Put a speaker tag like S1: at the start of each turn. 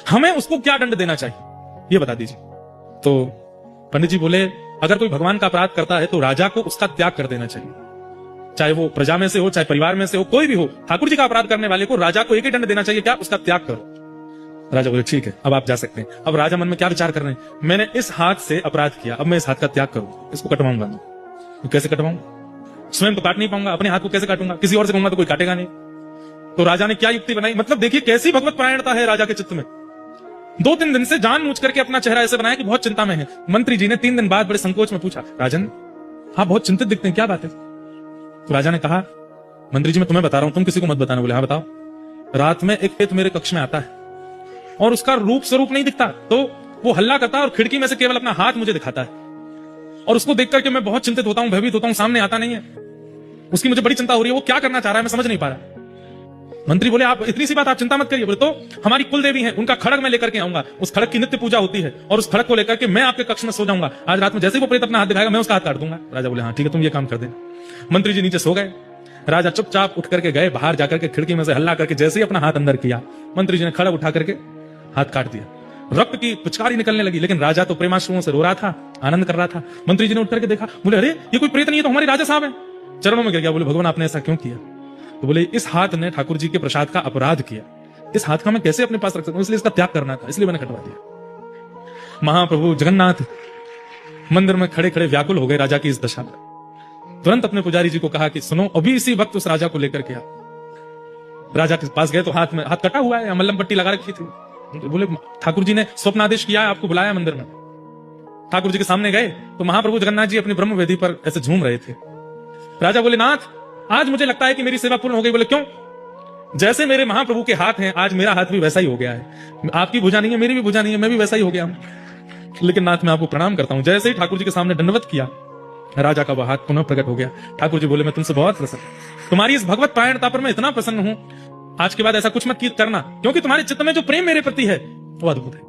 S1: हमें उसको क्या दंड देना चाहिए ये बता दीजिए। तो पंडित जी बोले, अगर कोई भगवान का अपराध करता है तो राजा को उसका त्याग कर देना चाहिए, चाहे वो प्रजा में से हो, चाहे परिवार में से हो, कोई भी हो। ठाकुर जी का अपराध करने वाले को राजा को एक ही दंड देना चाहिए, क्या? उसका त्याग करो। राजा बोले ठीक है, अब आप जा सकते हैं। अब राजा मन में क्या विचार कर रहे हैं, मैंने इस हाथ से अपराध किया, अब मैं इस हाथ का त्याग करूं, इसको कटवाऊंगा। मैं कैसे कटवाऊंगा? स्वयं तो काट नहीं पाऊंगा, अपने हाथ को कैसे काटूंगा? किसी और से कहूंगा तो कोई काटेगा नहीं। तो राजा ने क्या युक्ति बनाई, मतलब देखिए कैसी भगवत परायणता है राजा के चित्त में। 2-3 दिन से जानबूझ करके अपना चेहरा ऐसे बनाया कि बहुत चिंता में है। मंत्री जी ने 3 दिन बाद बड़े संकोच में पूछा, राजन आप बहुत चिंतित दिखते हैं, क्या बात है? तो राजा ने कहा, मंत्री जी मैं तुम्हें बता रहा हूं, तुम किसी को मत बताना। बोले हाँ बताओ। रात में एक प्रेत मेरे कक्ष में आता है और उसका रूप स्वरूप नहीं दिखता, तो वो हल्ला करता है और खिड़की में से केवल अपना हाथ मुझे दिखाता है, और उसको देख करके मैं बहुत चिंतित होता हूं, भयभीत होता हूं, सामने आता नहीं है। उसकी मुझे बड़ी चिंता हो रही है, वो क्या करना चाह रहा है मैं समझ नहीं पा रहा। मंत्री बोले, आप इतनी सी बात आप चिंता मत करिए। बोले तो हमारी कुल देवी है, उनका खड़ग मैं लेकर के आऊंगा, उस खड़ग की नित्य पूजा होती है, और उस खड़ग को लेकर के मैं आपके कक्ष में सो जाऊंगा। आज रात में जैसे ही वो प्रेत अपना हाथ दिखाएगा मैं उसका हाथ काट दूंगा। राजा बोले हाँ ठीक है, तुम ये काम कर देना। मंत्री जी नीचे सो गए। राजा चुपचाप उठ करके गए, बाहर जाकर के खिड़की में से हल्ला करके जैसे ही अपना हाथ अंदर किया, मंत्री जी ने खड़ग उठा करके हाथ काट दिया। रक्त की पिचकारी निकलने लगी, लेकिन राजा तो प्रेमाश्रुओं से रो रहा था, आनंद कर रहा था। मंत्री जी ने उठ करके देखा, बोले अरे ये कोई प्रेत नहीं है, तो हमारे राजा साहब हैं। चरणों में गिर गया, बोले भगवान आपने ऐसा क्यों किया? तो बोले इस हाथ ने ठाकुर जी के प्रसाद का अपराध किया, इस हाथ का मैं कैसे अपने पास रख सकता हूं, इसलिए इसका त्याग करना था, इसलिए मैंने कटवा दिया। महाप्रभु जगन्नाथ मंदिर में खड़े खड़े व्याकुल हो गए राजा की इस दशा पर। तुरंत अपने पुजारी जी को कहा कि सुनो, अभी इसी वक्त उस राजा को लेकर के आओ। राजा के पास गए तो हाथ में हाथ कटा हुआ है, मल्लम पट्टी लगा रखी थी। बोले ठाकुर जी ने स्वप्न आदेश किया है, आपको बुलाया मंदिर में। ठाकुर जी के सामने गए तो महाप्रभु जगन्नाथ जी अपनी ब्रह्म वेदी पर ऐसे झूम रहे थे। राजा बोले, नाथ आज मुझे लगता है कि मेरी सेवा पूर्ण हो गई। बोले क्यों? जैसे मेरे महाप्रभु के हाथ हैं, आज मेरा हाथ भी वैसा ही हो गया है। आपकी भुजा नहीं है, मेरी भी भुजा नहीं है, मैं भी वैसा ही हो गया हूं। लेकिन नाथ मैं आपको प्रणाम करता हूं। जैसे ही ठाकुर जी के सामने दंडवत किया, राजा का वह हाथ पुनः प्रकट हो गया। ठाकुर जी बोले, मैं तुमसे बहुत प्रसन्न, तुम्हारी इस भगवत परायणता पर मैं इतना प्रसन्न हूं, आज के बाद ऐसा कुछ मत करना, क्योंकि तुम्हारे चित्त में जो प्रेम मेरे प्रति है वो अद्भुत है।